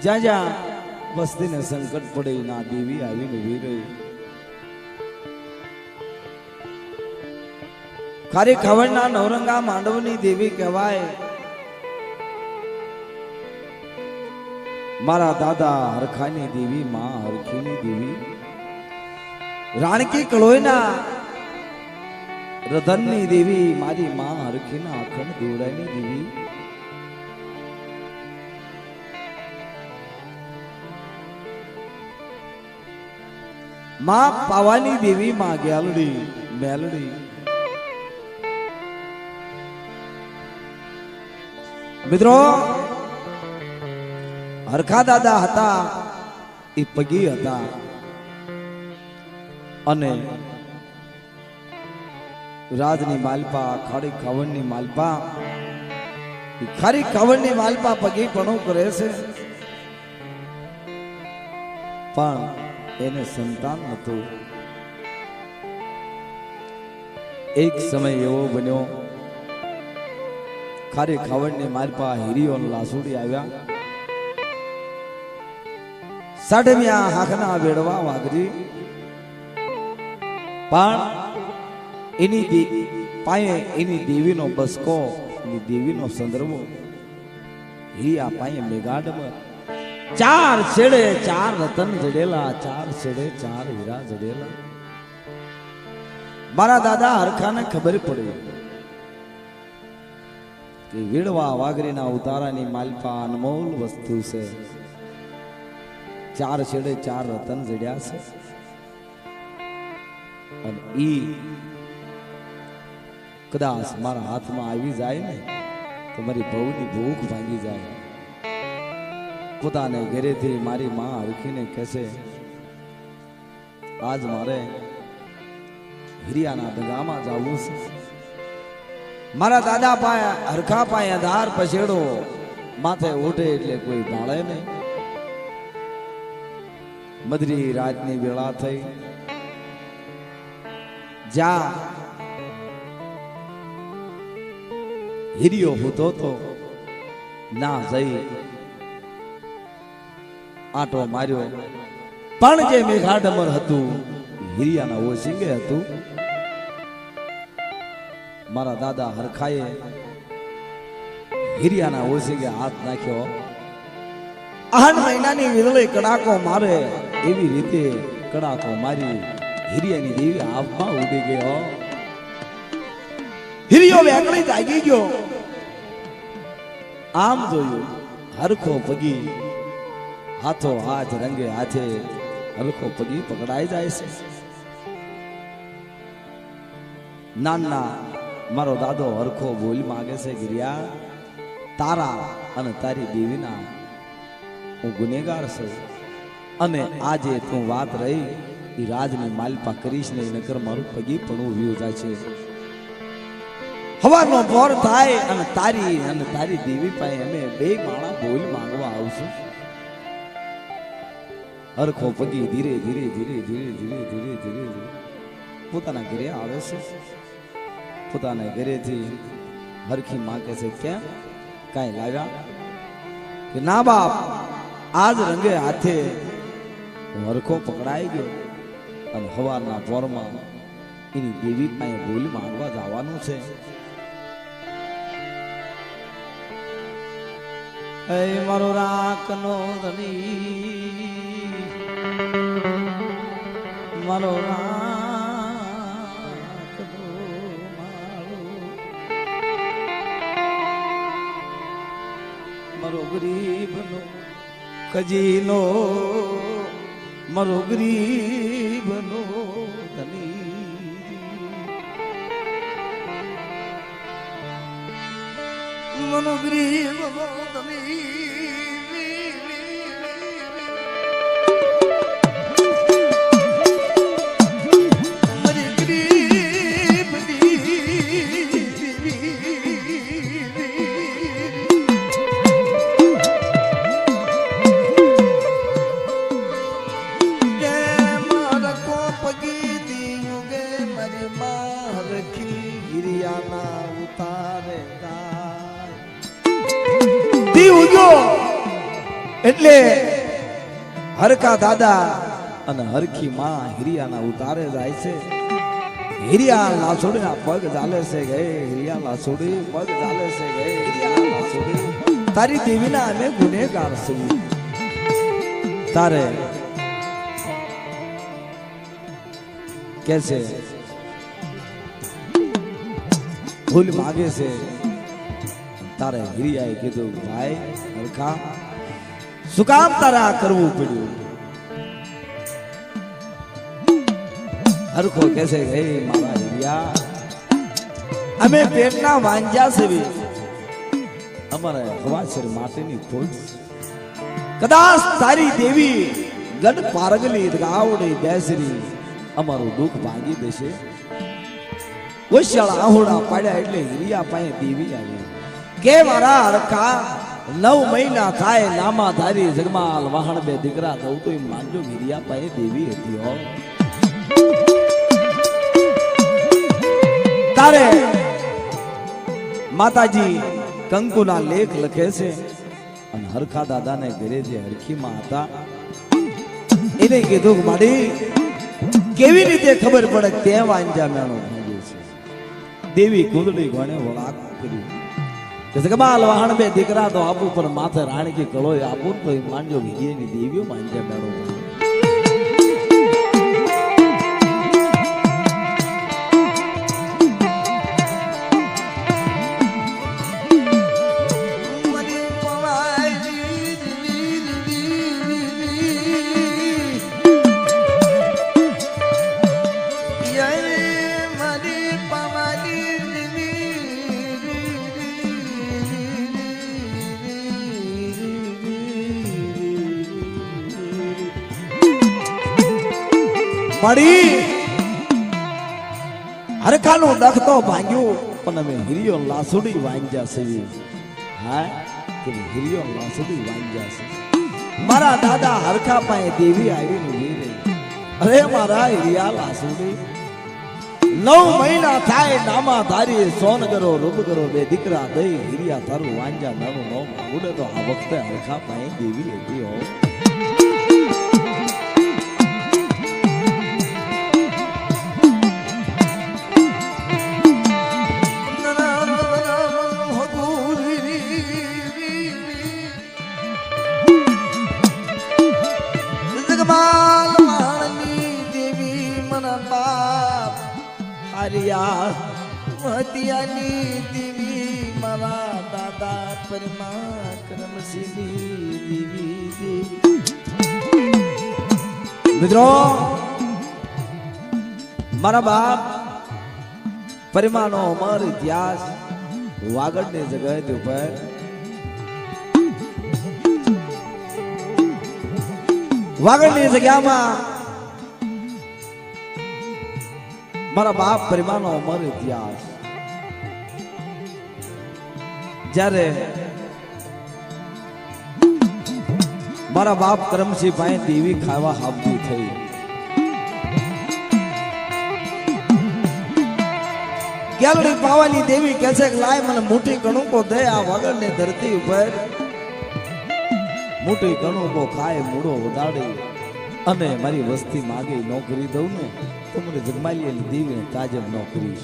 જ્યાં જ્યાં વસ્તીને સંકટ પડે ના દેવી આવીને ઉભી રહી. ખારી ખવડના નવરંગા માંડવની દેવી કહેવાય. મારા દાદા હરખાની દેવી, માં હરખીની દેવી, રાણકી કલોઈના રધનની દેવી, મારી માં હરખીના અખંડ દેવડાની દેવી. માં પાવાની દેવી, માં ગ્યાલડી મેલડી. મિત્રો હરખા દાદા હતા એ પગી હતા અને રાજની માલપા, ખારી ખાવડની માલપા, ખારી ખાવડની માલપા પગી પણ કરે છે, પણ એને સંતાન નતું. એક સમય એવો બન્યો, ખારી ખાવડની માલપા હીરીઓ લાસુડી આવ્યા. સાડમિયા હાકના વેડવા વાગરી, પણ એની પાયે એની દેવીનો બસકો, એની દેવીનો સંદર્ભો હીરા પાયે મેઘાડમાં ચાર છેડે ચાર રતન જડેલા, ચાર છેડે ચાર હીરા જડેલા. મારા દાદા હરખાને ખબર પડી કે વેડવા વાઘરીના ઉતારાની માલપા અનમોલ વસ્તુ છે. ચાર છેડે ચાર રતન જડ્યા છે અને ઈ કદાચ મારા હાથમાં આવી જાય ને તો મારી બહુની ભૂખ ભાંગી જાય. પોતાને ઘરેથી મારી માં હરખીને કહેશે, આજ મારે હિરિયાના દગામાં જવું છે. મારા દાદા પાયા હરખા પાયા ધાર પછેડો માથે ઉઠે એટલે કોઈ ભાળે નહીં. મધરી રાતની વેળા થઈ, જ્યાં હિરિયો હોતો તો ના જઈ આટો માર્યો, પણ જે મેઘાડમર હતું હિરિયાના ઓશિંગે હતું. મારા દાદા હરખાએ હિરિયાના ઓશિંગે હાથ નાખ્યો. 8 મહિનાની વીજળી કડાકો મારે એવી રીતે કડાકો મારી હિરિયાની દેવી આભમાં ઉડી ગયો. હિરિયો વેકળી જાગી ગયો. આમ જોયું, હરખો પગી હાથો હાથ રંગે હાથે હરખો પગી પકડાઈ જાય છે. નાના મારો દાદો હરખો બોલ માગે છે, ગિરિયા તારા અને તારી દેવીના હું ગુનેગાર છું અને આજે તું વાત રહી એ રાજની માલપા કરીશ ને નકર મારું પગી પણ વ્યુ જાય છે. હવાનો ભોર થાય અને તારી દેવી પાસે અમે બે માળા બોલ માંગવા આવશું. હરખો પગી ધીરે ધીરે ધીરે ધીરે ધીરે ધીરે ધીરે પોતાના ઘરે આવે છે. પોતાના ઘરેથી હરખી માં કહે છે, કેમ કાંઈ લાવ્યા? કે ના બાપ, આજ રંગે હાથે હરખો પકડાઈ ગયો અને હવારના પોરમાં એની દેવી પાસે બોલ માંગવા જવાનું છે. મારો રાખનો ધણી, મારો રાખનો મારો ગરીબનો ખજીનો, મારો ગરીબનો ધણી, મનો ગરીબનો ધણી. ઉતારે દીવ ગયો હરખા દાદા અને હરખી માં હિરિયાના ઉતારે જાય છે. હિરિયા લાસોડીના પગ ચાલે છે ગયે, હિરિયા લાસોડી પગ ચાલે છે ગયે, હિરિયા લાસોડી તારી દેવીના અમે ગુનેગાર છીએ. તારે કે છે ભૂલ માગે છે. તારે હિરિયાએ કીધું ભાઈ હરખા શું કામ તારે આ કરવું પડ્યું? હરખો કે છે હે મારા હિરિયા અમે પેટના વાંજ્યા છે, અમારે હવાસર માટેની ખોટ. કદાચ તારી દેવી ગઢ પારગલી ગાવડી બેસરી અમારું દુઃખ ભાંગી દેશે. ઓશિયાળા આહોડા પાડ્યા એટલે હિરિયા પાસે દેવી આવી કે મારા હરખા 9 મહિના થાય નામા ધારી જગમાલ વાહણ બે દીકરા થવું તો એમ માનજો હિરિયા પાસે દેવી હતી. હો તારે માતાજી કંકુના લેખ લખે છે અને હરખા દાદાને ઘરે જે હરખીમાં હતા એને કીધું કે માડી કેવી રીતે ખબર પડે તે વાંજા મેણો ભાંગ્યો છે. દેવી કુંદડી ગણે વળાક કરી જગમાલ વાહણ બે દીકરા તો આપું પર માથે રાણકી કળો આપું તો માંડ્યો વિધિની દેવીઓ માંજ્યા મેળો. મળી હરખાનું દખ તો ભાંગ્યું પણ અમે હિરિયો લાસુડી વાંજ્યા છે. હા કે હિરિયો લાસુડી વાંજ્યા છે. મારા દાદા હરખા પાસે દેવી આવીને ઉભી રહી. અરે મારા હિરિયા લાસુડી 9 મહિના થાય નામા ધારી સોન કરો રૂપ કરો બે દીકરા દઈ હિરિયા તારું વાંજા નાનું નો ઉડે તો આ વખતે હરખા પાસે દેવી હતી. હો હતિયાની દેવી મારા દાદા પરમાક્રમ સિંહની દેવી. મિત્રો મારા બાપ પરિમાનો અમર ઇતિહાસ વાગડની જગત ઉપર વાગડની જગ્યામાં મારા બાપ પરિમાનો અમર ઇતિહાસ જ્યારે મારા બાપ કરમસિંહ ભાઈ દેવી ખાવા હાબતી થઈ. કેલડી પાવાની દેવી કહે છે કે લાય મને મોટી કણુકો દે આ વગરની ધરતી ઉપર મોટી કણુકો ખાય મૂડો વધાડી અને મારી વસ્તી માગે નોકરી દઉં ને તો મને જગમાલી દેવીને તાજબ નોકરી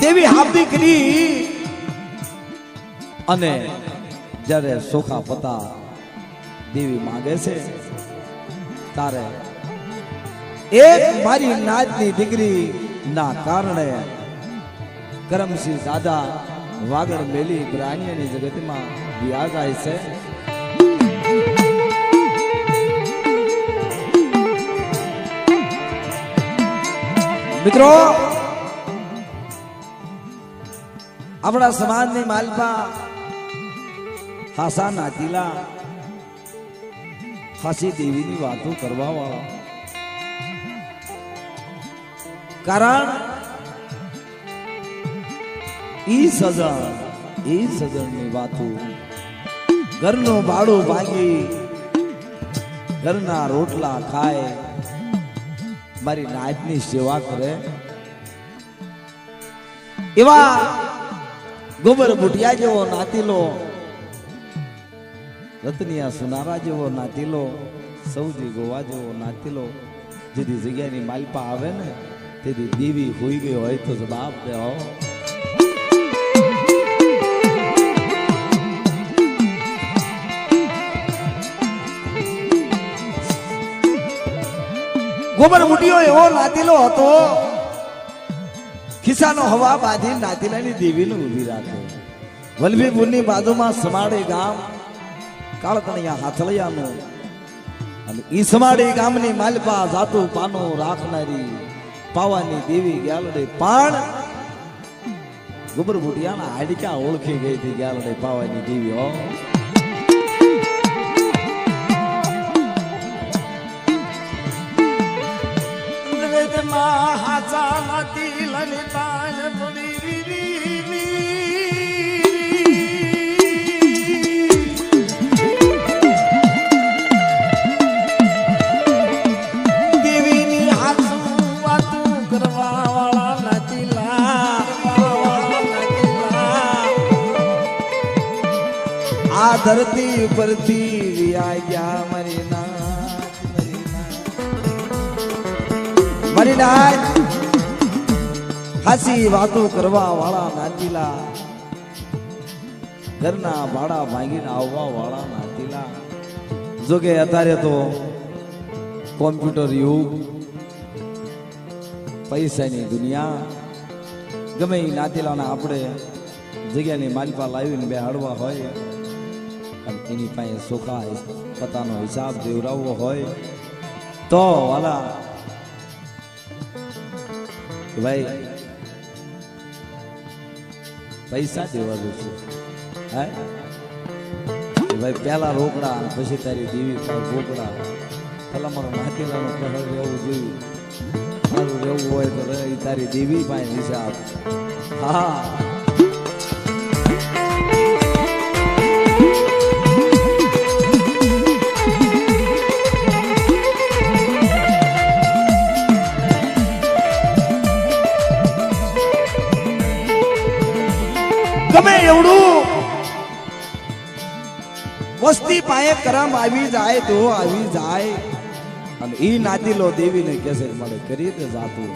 દેવી હાબતી કરી. અને જ્યારે સોખા પતા દેવી માંગે છે તારે એક મારી નાતની દીકરી ના કારણે કરમસિંહ દાદા વાગડ મેલી બ્રાહ્મણની જગતમાં વ્યાજ જાય છે. મિત્રો આપણા સમાજની માલપા હાસા નાતીલા હાસી દેવીની વાતો કરવા વાળા કારણ ઈ સજણની વાતો ઘરનું ભાડું ભાંગી ઘરના રોટલા ખાય મારી નાતની સેવા કરે એવા ગોબર બુટિયા જેવો નાતીલો રતનિયા સુનારા જેવો નાતીલો, સૌજી ગોવા જેવો નાતીલો, જેથી જગ્યાની માલપા આવે ને તેથી દેવી હોઈ ગઈ હોય તો જવાબ દે હો. ગોબર મુઠીઓ એવો નાતીલો હતો, ખિસ્સાનો હવા બાંધી નાતીલાની દેવીને ઊભી રાખે. વલભીપુરની બાજુમાં સમાડે ગામ, કાળકણિયા હાથળિયાનું, અને ઈ સમાડે ગામની માલપા જાતું પાનું રાખનારી પાવાની દેવી ગ્યાલડે પણ ગોબર મુઠિયાના હાડક્યા ઓળખી ગઈ હતી ગ્યાલડે પાવાની દેવી હો. આ ધરતી પરથી વિયા ગયા મારી નાથ, મારી નાથ. હાસી વાતો કરવા વાળા નાતીલા, ઘરના ભાડા ભાંગીને આવવા વાળા નાતીલા. જોકે અત્યારે તો કોમ્પ્યુટર યુગ, પૈસાની દુનિયા, ગમે એ નાતીલાને આપણે જગ્યાની માલપા લાવીને બેહાડવા હોય અને એની પાસે સોખા પોતાનો હિસાબ દેવરાવવો હોય તો વાલા ભાઈ પૈસા દેવા દઉં છું. હા ભાઈ પેલા રોકડા પછી તારી દેવી રોકડા. પેલા મારો નાતીલાનો પ્રહર રહેવું જોઈએ. સારું રહેવું હોય તો તારી દેવી પાસે હિસાબ. હા ગમે એવડું વસ્તી પાસે કરમ આવી જાય તો આવી જાય. અને ઈ નાતીલો દેવીને કહેશે મળે કરી દે જાતું,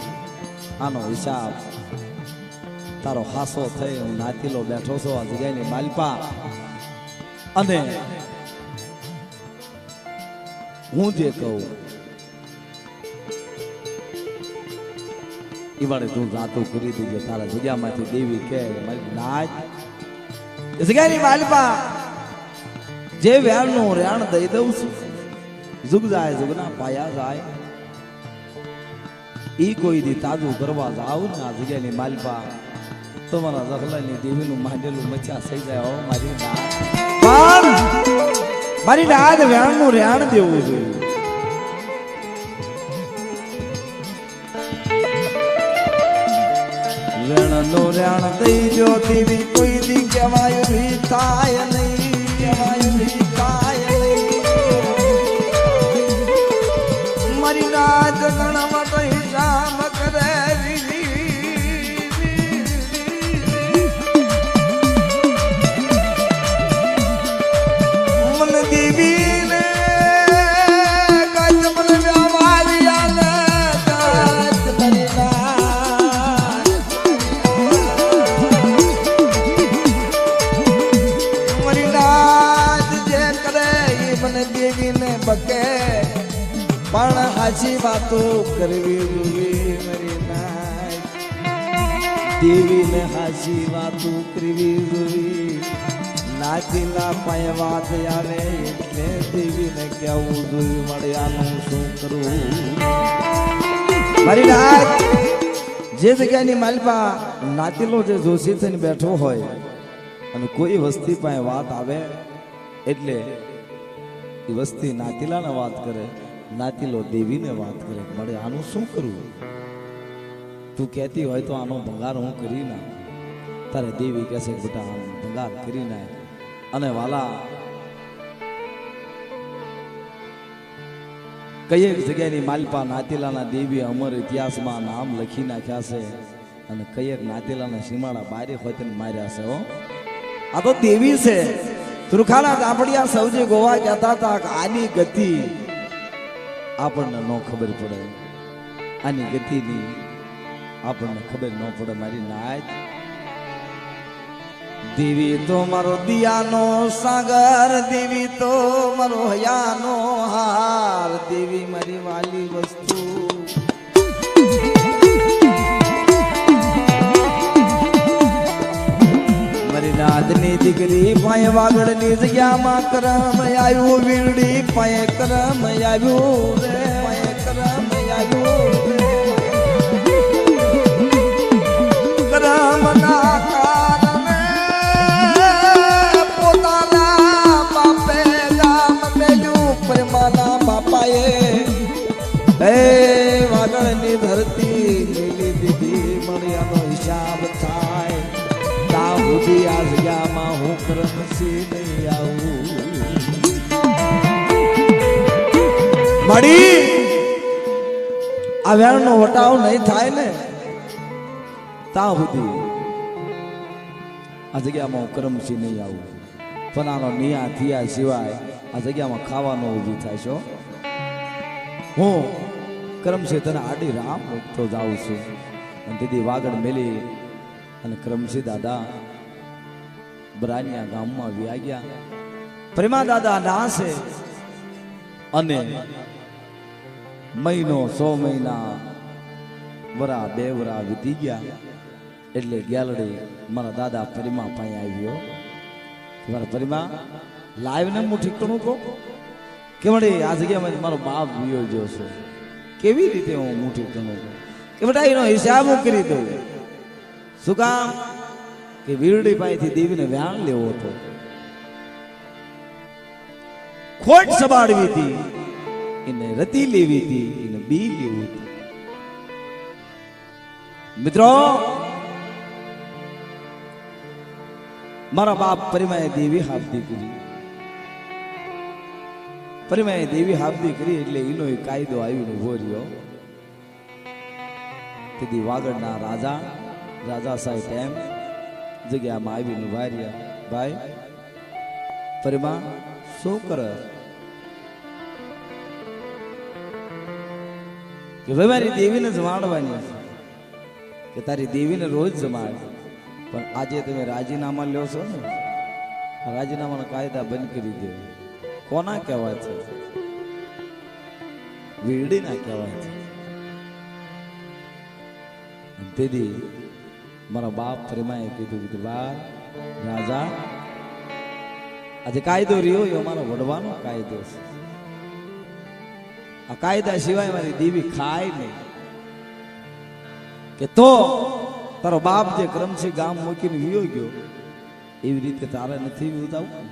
આનો હિસાબ તારો હાસો થઈ. હું નાતીલો બેઠો છો આ જગ્યાની માલપા, અને હું જે કહું ઈ વાળે તું જાતું કરી દેજે. તારા જગ્યામાંથી દેવી કે મારી નાચ જગ્યાની માલપા જે વ્યાણનું રેણ દઈ દઉં છું, જુગ જાય જુગના પાયા જાય. ઈ કોઈ દી તાજું કરવા જાવ ને આ જગ્યાની માલપા તો મારા જખલાની દેવીનું માંડેલું મચ્છા થઈ જાય હો મારી નાચ. પણ મારી નાચ વ્યાણનું રેણ દેવું જોઈએ. વેણનો રેણ દઈ જો દેવી કોઈ દી કહેવાય ભી થાય નહીં, કહેવાય ભી થાય નહીં. મારી નાચ ગણવા તો હિસાબ કરે મન દેવી ને કચ મન બકે પણ હાચી વાતો કરવી જોઈએ મારી નાચ. દેવીને હાચી વાતો કરવી જોઈએ. નાચીલા પાય વાત આવે એટલે દેવીને કેવું જોઈએ મળે આનું શું કરવું મારી નાચ. જે જગ્યાની માલપા નાતીલો જે જોશી થઈને બેઠો હોય અને કોઈ વસ્તી પાસે વાત આવે એટલે એ વસ્તી નાતીલાને વાત કરે, નાતીલો દેવીને વાત કરે મળે આનું શું કરવું. તું કહેતી હોય તો આનો ભંગાર હું કરી ના. તારે દેવી કહેશે બેટા આનો ભંગાર કરી નાય. અને વાલા કઈ એક જગ્યાની માલપા નાતીલાના દેવી અમર ઇતિહાસમાં નામ લખી નાખ્યા છે, અને કઈ એક નાતીલાના સીમાડા બારે હોય તેને માર્યા છે. હો આ તો દેવી છે. તુરખાના તાપડિયા સૌજી ગોવા કહેતા હતા કે આની ગતિ આપણને ન ખબર પડે, આની ગતિની આપણને ખબર ન પડે. મારી નાચ દેવી તો મારો દિયાનો સાગર, દેવી તો મારો હયાનો હાર, દેવી મારી વાલી વસ્તુ. મારી નાદની દીકરી પાય વાગડની જગ્યામાં કરમ આવ્યું, વીરડી પાય કરમ આવ્યું રે, પાય કરમ આવ્યું રે. કરમ ના કારણે પોતાના બાપે ગામ મેલ્યું, પરમાના બાપાએ હે વાગડની ધરતી મેલી દીધી. મળ્યાનો હિસાબ થાય તા સુધી આ જગ્યામાં હું કરમસી નહીં આવું. મળી આ વેણનો વટાવ નહીં થાય ને ત્યાં સુધી આ જગ્યામાં હું કરમસી નહીં આવું. પણ આનો નિયા થયા સિવાય આ જગ્યામાં ખાવાનો ઊભી થાય છો. હું કરમસી તને આડી રામ તો જાઉં છું. અને દીદી વાગડ મેલી અને કરમસી દાદા બરાનિયા ગામમાં વ્યા ગયા. પ્રેમા દાદા નાસે અને મહિનો 100 મહિના વરા 2 વરા વીતી ગયા. એટલે ગેલડી મારા દાદા પરિમા પાસે આવ્યો. મારા પરિમા લાઈવ ને હું ઠીકણું કહું કે વળી આ જગ્યામાં મારો બાપ વિયો ગયો છે, કેવી રીતે હું ઠીકણું કહું કે બેટા એનો હિસાબ હું કરી દઉં. શું કામ કે વીરડી પાસેથી દેવીને વ્યાણ લેવો હતો, ખોટ સંભાળવી હતી, એને રતી લેવી હતી, એને બી લેવું હતું. મિત્રો મારા બાપ પરિમાએ દેવી હાબદી કરી, પરિમાએ દેવી હાબદી કરી એટલે એનો કાયદો આવીને ઉભો રહ્યો. તેથી વાગડના રાજા રાજા સાહેબ એમ જગ્યામાં આવીને ઉભા રહ્યા. ભાઈ પરિમા શું કરે કે ભાઈ મારી દેવીને જમાડવાની કે તારી દેવીને રોજ જમાડ, પણ આજે તમે રાજીનામા લ્યો છો ને, રાજીનામાના કાયદા બંધ કરી દો. કોના કહેવાય છે? વીરડીના કહેવાય છે. તેથી મારા બાપ પ્રેમાએ કીધું કે બા રાજા આજે કાયદો રહ્યો એ અમારો વડવાનો કાયદો છે. આ કાયદા સિવાય મારી દેવી ખાય નહીં. કે તો તારો બાપ જે કરમસી ગામ મૂકીને વિયો ગયો એવી રીતે તારે નથી વિતાવું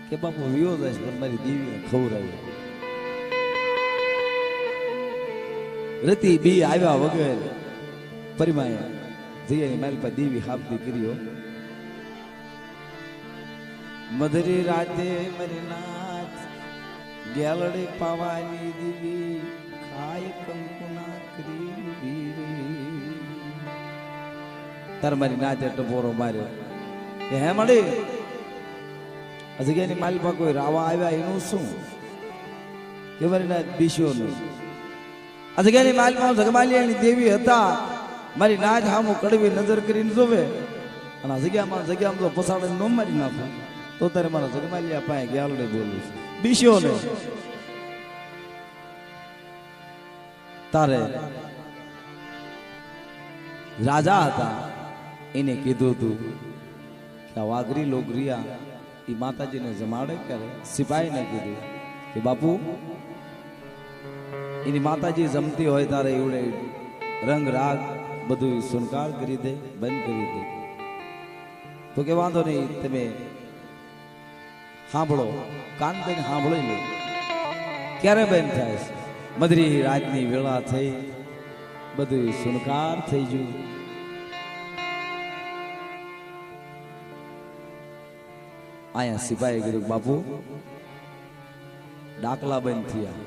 કે બાપુ વિયો જાય પણ મારી દેવીને ખવડાવ્યો. રતી બી આવ્યા વગર પરિમાએ જઈ મારી પાસે દેવી હાબદી કર્યો. મધરી રાતે મારી નાથ ગેલડે પાવાની દેવી ખાય કંકુના કરી તાર મારી નાથે ટપોરો માર્યો કે હે મળી આ જગ્યાની માલપા કોઈ રાવા આવ્યા એનું શું કે મારી નાથ બીસ્યો નહીં. આ જગ્યાની માલપા જગમાલિયાની દેવી હતા. મારી નાથ હામું કડવી નજર કરીને જોવે અને આ જગ્યામાં તો પસાડે ન મારી નાખો તો તારે મારા જગમાલિયા પાસે ગેલડે બોલું છું બીસ્યો નહીં. તારે રાજા હતા એને કીધું હતું કે આ વાઘરી લોગરિયા એ માતાજીને જમાડે કરે. સિપાહીને કીધું કે બાપુ એની માતાજી જમતી હોય તારે એવડે રંગ રાગ બધું સુનકાર કરી દે, બંધ કરી દે. તો કે વાંધો નહીં, તમે સાંભળો, કાન થઈને સાંભળી લો. ક્યારે બંધ થાય છે? મધરી રાતની વેળા થઈ, બધું સુનકાર થઈ ગયું. આયા સિપાહી કીધું બાપુ ડાકલા બંધ થયા.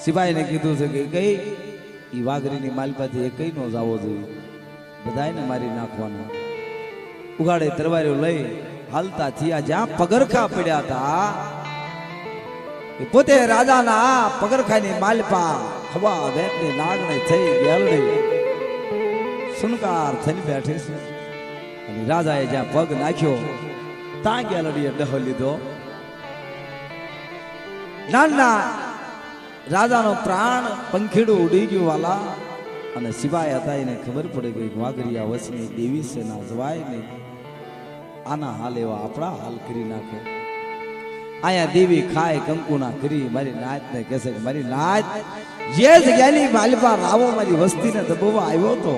સિપાહીને કીધું છે કે કઈ ઈ વાઘરીની માલપાથી એ કઈ નો જાવો જોઈએ, બધાને મારી નાખવાના. ઉગાડે તરવારીઓ લઈ હાલતા થયા જ્યાં પગરખા પડ્યા હતા પોતે રાજાના પગરખાની માલપા હવા વેતની નાગને થઈ ગેલડી સુનકાર થઈને બેઠી છે અને રાજાએ જ્યાં પગ નાખ્યો ત્યાં ગેલડીએ ડહો લીધો. નાના રાજાનો પ્રાણ પંખીડું ઉડી ગયું વાલા. અને સિવાય હતા એને ખબર પડી ગઈ વાઘરિયા વસની દેવી છે ના જવાય નહીં. આના હાલ એવા આપણા હાલ કરી નાખે. આયા દેવી ખાય કંકુના કરી મારી નાચ ને કહેશે કે મારી નાચ જે જગ્યાની માલપા રાવો મારી વસ્તીને દબાવવા આવ્યો તો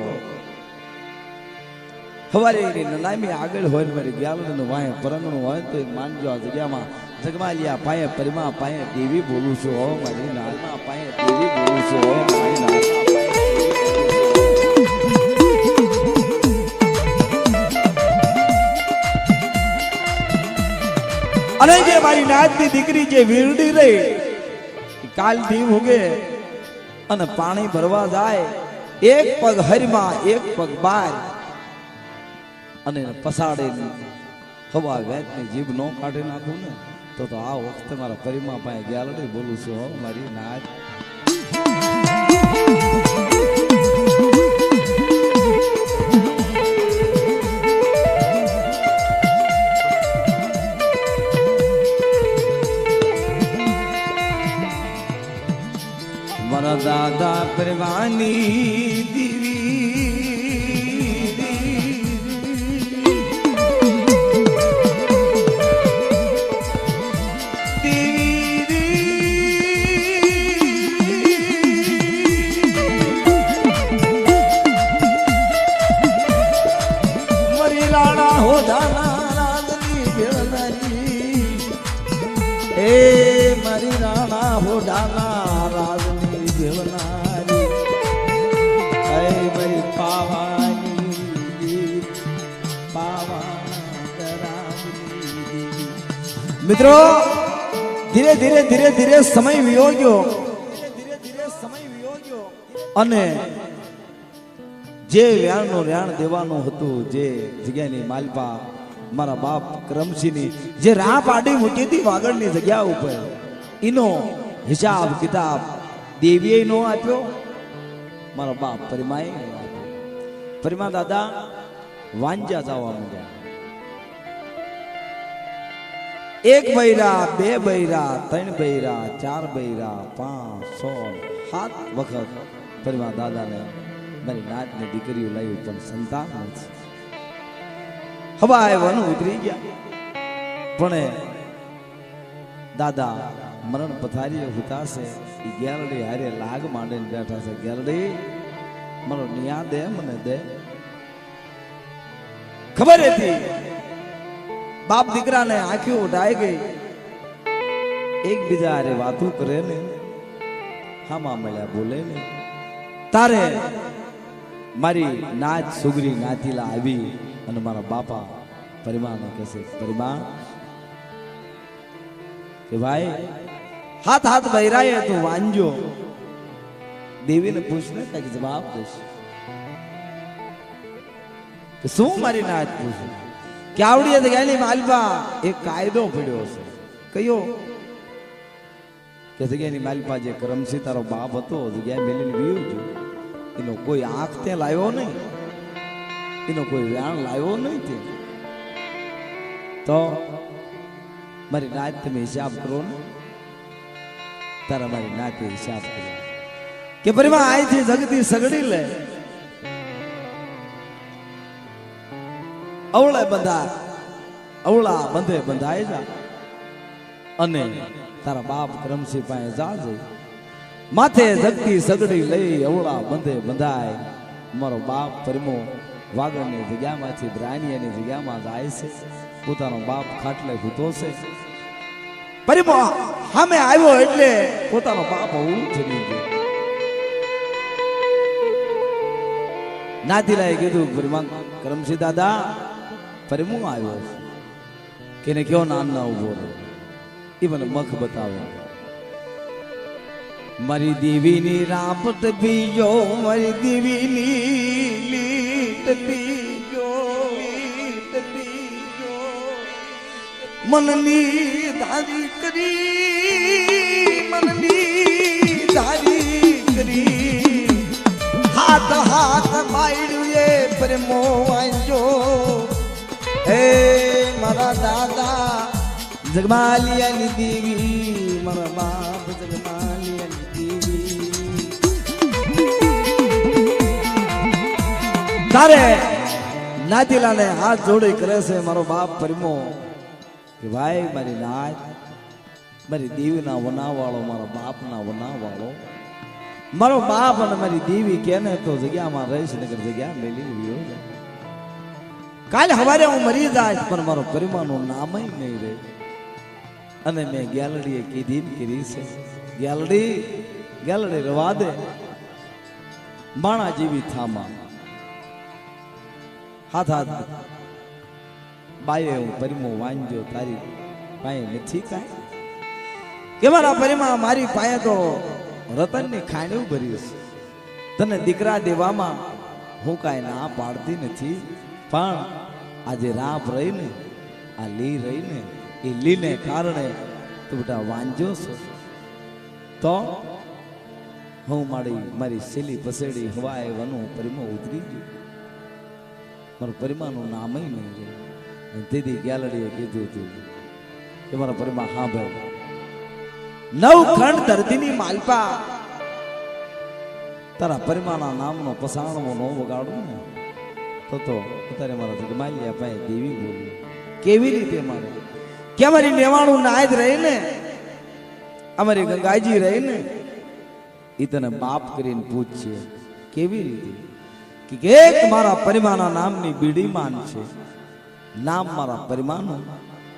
હવારે એની નનામી આગળ હોય ને મારી ગ્યાલનું વાય પરંગણું હોય તો માનજો આ જગ્યામાં જગમાલિયા પાયે પરિમા પાયે દેવી બોલું છું હો મારી નાચમાં પાયે દેવી બોલું છું હો મારી નાચ. અને જે મારી નાચની દીકરી જે વીરડી રહી કાલ દી ઉગે અને પાણી ભરવા જાય એક પગ હરીમાં એક પગ બાર અને પસાડે હવા વેચની જીભ નો કાઢી નાખું ને તો આ વખતે મારા પરિમા પાસે ગ્યાલડી બોલું છું હો મારી નાચ. મારા દાદા પરવાની મરી રાણા હો દાના રાજની ભેળનારી એ મારી રાણા હો દાના રાજની મિત્રો ધીરે ધીરે ધીરે ધીરે સમય વિયો ગયો અને જે વ્યાણનું વ્યાણ દેવાનું હતું જે જગ્યાની માલપા મારા બાપ કરમસિંહની જે રાહ પાડી મૂકી હતી વાગડની જગ્યા ઉપર એનો હિસાબ કિતાબ દેવીએ નો આપ્યો મારા બાપ પરિમાએ પરિમા દાદા વાંજા જવા માંડ્યા. એક બૈરા બે બૈરા ત્રણ બૈરા ચાર બૈરા 5 6 7 વખત પરિમા દાદાને મારી નાચની દીકરીઓ લાવી પણ સંતાન નથી. હવા વન ઉતરી ગયા પણ દાદા મરણ પથારીએ હુતાશે એ ગેરડી હારે લાગ માંડીને બેઠા છે. ગેરડી મારો નિયા દે મને દે. ખબર હતી બાપ દીકરાને આંખી ઉઠાઈ ગઈ એકબીજા હારે વાતો કરે ને હામાં મળ્યા બોલે ને તારે મારી નાચ સુગરી નાતીલા આવી અને મારા બાપા પરિમાને કહેશે પરિમા કે ભાઈ હાથ હાથ બૈરાએ તું વાંજો દેવીને પૂછને કઈક જવાબ દેશે કે શું મારી નાચ પૂછે કે આવડી જગ્યાની માલપા એક કાયદો પડ્યો છે. કયો કે જગ્યાની માલપા જે કરમસિંહ તારો બાપ હતો જગ્યા મેલીને વીયો ગયો એનો કોઈ આંખ તે લાવ્યો નહીં એનો કોઈ વ્યાણ લાવ્યો નહીં તે તો મારી નાચ તમે હિસાબ કરો ને તારા મારી નાચ હિસાબ કરો કે પરિમા અહીંથી જગતી સગડી લે અવળે અવળા બંધે બંધાય જા અને તારા બાપ કરમસિંહ પાસે જાજે માથે જગતી સગડી લઈ અવળા બંધે બંધાય. મારો બાપ પરિમો વાગડની જગ્યામાંથી બ્રાનિયાની જગ્યામાં જાય છે. પોતાનો બાપ ખાટલે સૂતો છે. પરિમો સામે આવ્યો એટલે પોતાનો બાપ ઊંઘ થઈ ગયો. નાતીલાએ કીધું પરિમા કરમસિંહ દાદા પરિમો આવ્યો છે કે કયો નાના ઉભો રહ્યો એ મને મખ બતાવે. મારી દેવીની રાપટ પીજો મારી દેવીની લીટ પીજો લીટ મનની ધારી કરી મનની ધારી કરી હાથ હાથ માયડું એ પ્રેમો વાંચો હે મારા દાદા જગમાલિયાની દેવી મારા બાપ જગમાલિયાની દેવી તારે નાતીલાને હાથ જોડી કરે છે મારો બાપ પ્રેમો કે ભાઈ મારી નાત મારી દેવીના વનાવાળો મારા બાપના વનાવાળો મારો બાપ અને મારી દેવી કેને તો જગ્યામાં રહીશ નગર જગ્યા મેલી ગયો કાલે સવારે હું મરી જાય પણ મારો પરિમાનું નામ નહીં રહે અને મેં ગેલડીએ કીધી કરી છે ગેલડી રવા દે માણા જેવી થામા હાથ હાથ બાઈએ હું પરિમો વાંજો તારી પાસે નથી કાંઈ કે મારા પરિમા મારી પાસે તો રતનની ખાણ્યું ભર્યું છે તને દીકરા દેવામાં હું કાંઈ ના પાડતી નથી પણ આજે રાપ રહીને આ લી રહીને એ લીને કારણે તું બેટા વાંજો છો તો હું મારી સેલી પસેડી હવાએ વનું પરિમો ઉતરી ગયું મારું પરિમાનું નામ નહીં રહે દીદી ગેલડીએ કીધું હતું કે મારા પરિમા હા ભાઈ 9 ખંડ ધરતીની માલપા તારા પરિમાના નામનો પસાણવો નો વગાડું ને તો અત્યારે મારા જગમાલિયા પાસે દેવી બોલી કેવી રીતે મારે કે અમારી નેવાણું નાય જ રહી ને અમારી ગંગાજી રહી ને એ તને બાપ કરીને પૂછશે કેવી રીતે કે એક મારા પરિમાના નામની બીડી માન છે નામ મારા પરિમાનું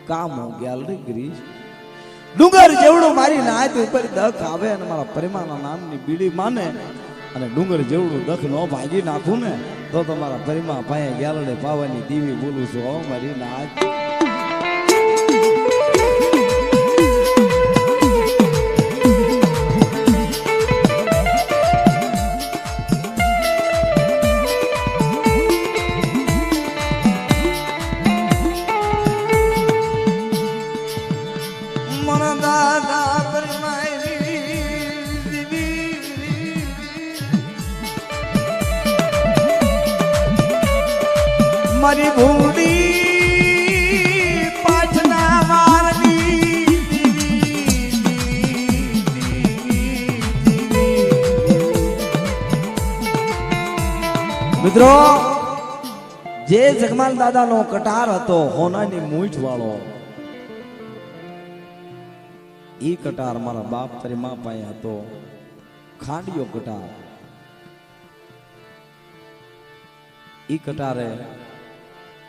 કામ હું ગેલરી કરીશ ડુંગર જેવડું મારી નાત ઉપર દખ આવે અને મારા પરિમાના નામની બીડી માને અને ડુંગર જેવડું દખ નો ભાગી નાખું ને તો તમારા પરિમા પાસે ગેલડે પાવાની દીવી બોલું છું હો મારી નાત મારી ભૂડી પાછના મારની મિત્રો જે જગમાલ દાદાનો કટાર હતો હોનાની મૂઠ વાળો ઈ કટાર મારા બાપ પરિમા પાસે હતો ખાંડિયો કટાર ઈ કટારે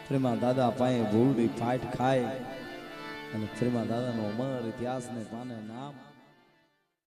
પ્રેમા દાદા પાસે ભૂલડી ફાટ ખાય અને પ્રેમા દાદાનો અમર ઇતિહાસને પાને નામ